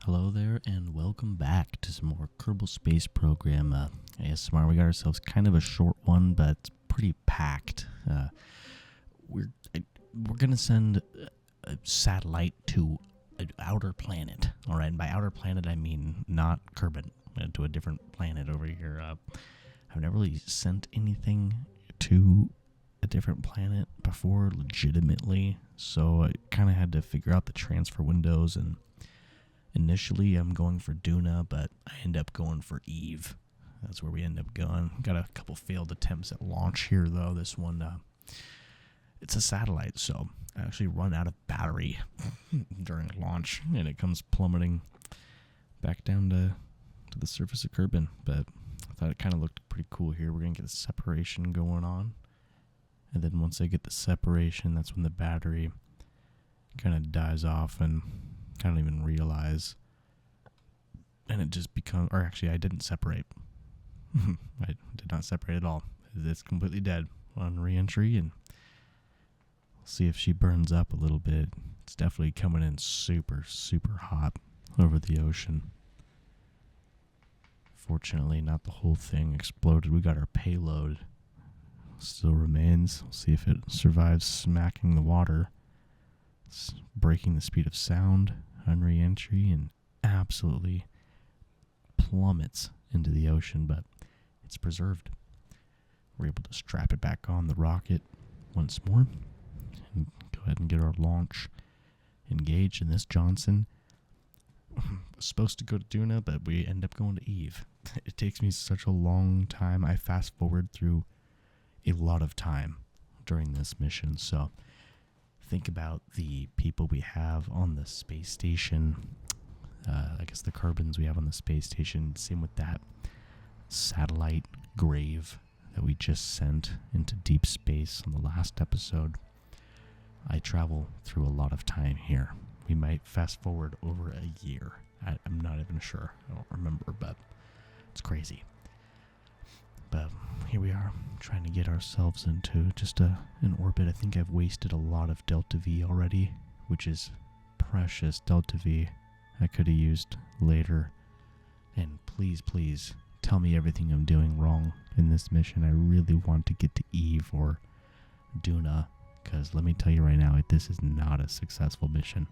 Hello there, and welcome back to some more Kerbal Space Program ASMR. We got ourselves kind of a short one, but it's pretty packed. We're gonna send a satellite to an outer planet. All right, and by outer planet I mean not Kerbin, to a different planet over here. I've never really sent anything to a different planet before, legitimately. So I kind of had to figure out the transfer windows, and initially I'm going for Duna, but I end up going for Eve. That's where we end up going. Got a couple failed attempts at launch here, though. This one, it's a satellite, so I actually run out of battery during launch, and it comes plummeting back down to the surface of Kerbin. But I thought it kind of looked pretty cool here. We're going to get a separation going on. And then once I get the separation, that's when the battery kind of dies off, and I don't even realize. And it just becomes, or actually I didn't separate. I did not separate at all. It's completely dead on re-entry, and we'll see if she burns up a little bit. It's definitely coming in super, super hot over the ocean. Fortunately, not the whole thing exploded. We got our payload. Still remains. We'll see if it survives smacking the water. It's breaking the speed of sound on re-entry and absolutely plummets into the ocean, but it's preserved. We're able to strap it back on the rocket once more and go ahead and get our launch engaged. And this Johnson was supposed to go to Duna, but we end up going to Eve. It takes me such a long time. I fast forward through a lot of time during this mission, so think about the people we have on the space station. I guess the Kerbins we have on the space station. Same with that satellite grave that we just sent into deep space on the last episode. I travel through a lot of time here. We might fast forward over a year. I'm not even sure. I don't remember, but it's crazy. But here we are, trying to get ourselves into just an orbit. I think I've wasted a lot of Delta V already, which is precious Delta V I could have used later. And please, please, tell me everything I'm doing wrong in this mission. I really want to get to Eve or Duna, because let me tell you right now, this is not a successful mission.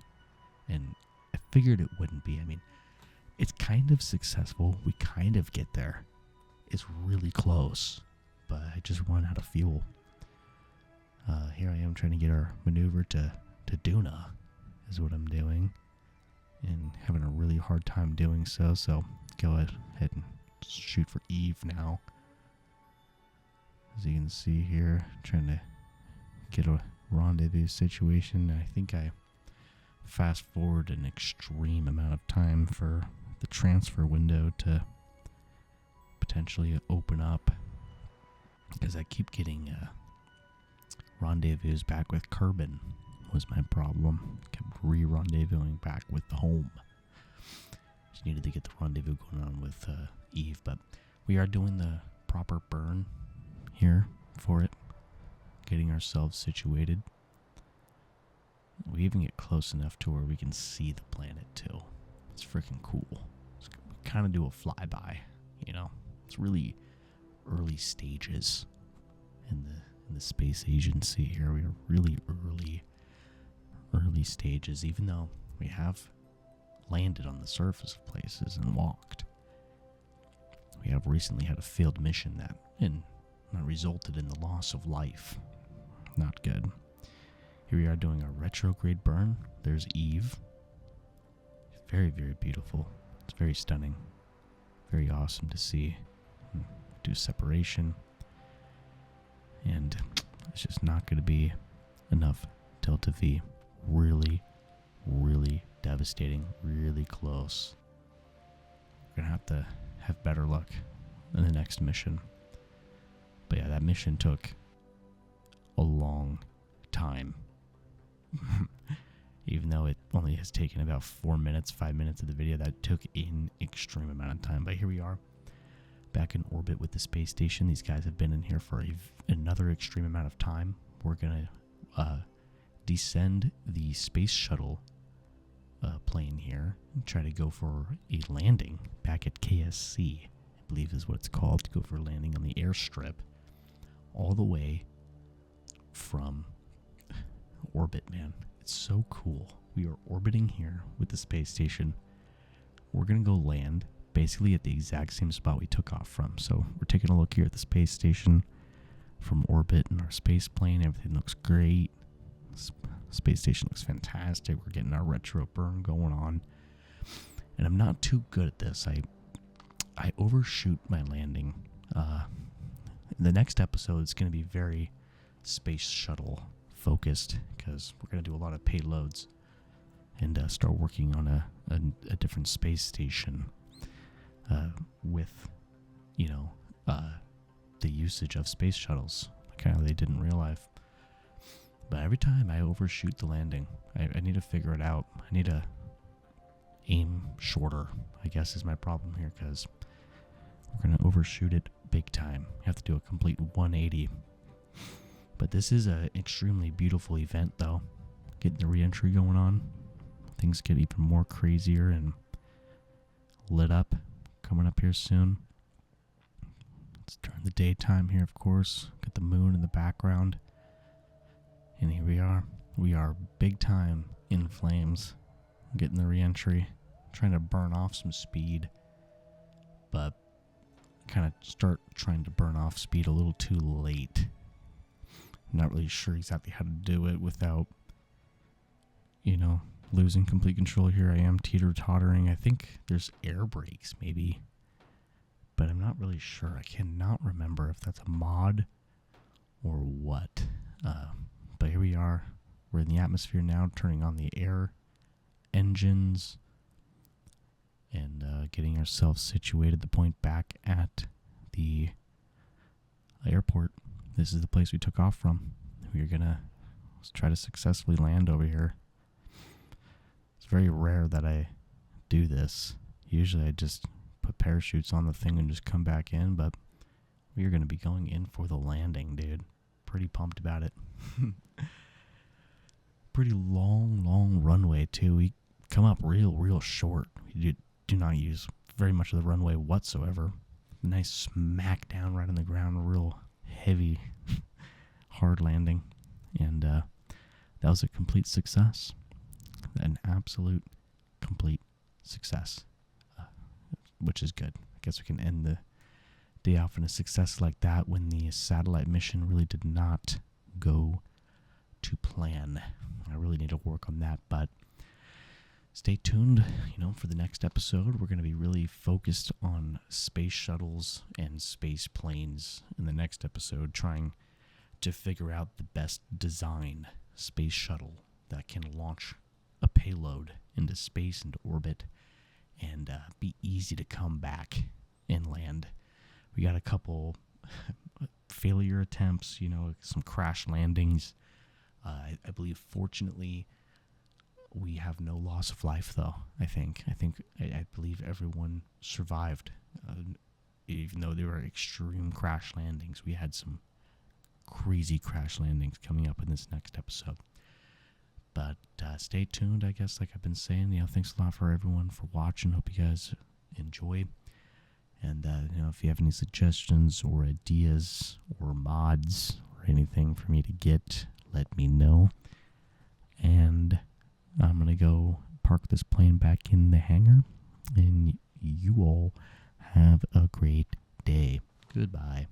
And I figured it wouldn't be. I mean, it's kind of successful. We kind of get there. It's really close, but I just run out of fuel. Here I am trying to get our maneuver to Duna, is what I'm doing, and having a really hard time doing so. So go ahead and shoot for Eve now. As you can see here, trying to get a rendezvous situation. I think I fast forward an extreme amount of time for the transfer window to potentially open up, because I keep getting rendezvous back with Kerbin was my problem. Kept re-rendezvousing back with the home. Just needed to get the rendezvous going on with Eve, but we are doing the proper burn here for it, getting ourselves situated. We even get close enough to where we can see the planet too. It's freaking cool. We kind of do a flyby, you know. It's really early stages in the space agency here. We are really early stages, even though we have landed on the surface of places and walked. We have recently had a failed mission that resulted in the loss of life. Not good. Here we are doing our retrograde burn. There's Eve. Very, very beautiful. It's very stunning. Very awesome to see. Do separation, and it's just not going to be enough Delta V. Really devastating, really close. We're going to have better luck in the next mission. But yeah, that mission took a long time. Even though it only has taken about 5 minutes of the video, that took an extreme amount of time. But here we are, back in orbit with the space station. These guys have been in here for another extreme amount of time. We're going to descend the space shuttle plane here and try to go for a landing back at KSC, I believe is what it's called, to go for a landing on the airstrip all the way from orbit, man. It's so cool. We are orbiting here with the space station. We're going to go land basically at the exact same spot we took off from. So we're taking a look here at the space station from orbit and our space plane. Everything looks great. Space station looks fantastic. We're getting our retro burn going on. And I'm not too good at this. I overshoot my landing. The next episode is going to be very space shuttle focused because we're going to do a lot of payloads and start working on a different space station with, the usage of space shuttles, kind of they did in real life. But every time I overshoot the landing, I need to figure it out. I need to aim shorter, I guess is my problem here, because we're going to overshoot it big time. You have to do a complete 180. But this is an extremely beautiful event, though. Getting the re-entry going on. Things get even more crazier and lit up coming up here soon. It's during the daytime here, of course. Got the moon in the background. And here we are. We are big time in flames. Getting the re-entry. Trying to burn off some speed. But kind of start trying to burn off speed a little too late. I'm not really sure exactly how to do it without, losing complete control here. I am teeter-tottering. I think there's air brakes, maybe. But I'm not really sure. I cannot remember if that's a mod or what. But here we are. We're in the atmosphere now, turning on the air engines and getting ourselves situated to point back at the airport. This is the place we took off from. We're going to try to successfully land over here. It's very rare that I do this. Usually I just put parachutes on the thing and just come back in, but we are going to be going in for the landing, dude. Pretty pumped about it. Pretty long runway, too. We come up real short. We do not use very much of the runway whatsoever. Nice smack down right on the ground, real heavy, hard landing. And that was a complete success. An absolute complete success, which is good. I guess we can end the day off in a success like that when the satellite mission really did not go to plan. I really need to work on that, but stay tuned, for the next episode. We're going to be really focused on space shuttles and space planes in the next episode, trying to figure out the best design space shuttle that can launch a payload into space, into orbit, and be easy to come back and land. We got a couple failure attempts, some crash landings. I believe, fortunately, we have no loss of life, though. I believe everyone survived, even though there were extreme crash landings. We had some crazy crash landings coming up in this next episode. But stay tuned, I guess, like I've been saying. Thanks a lot for everyone for watching. Hope you guys enjoy. And, if you have any suggestions or ideas or mods or anything for me to get, let me know. And I'm going to go park this plane back in the hangar. And you all have a great day. Goodbye.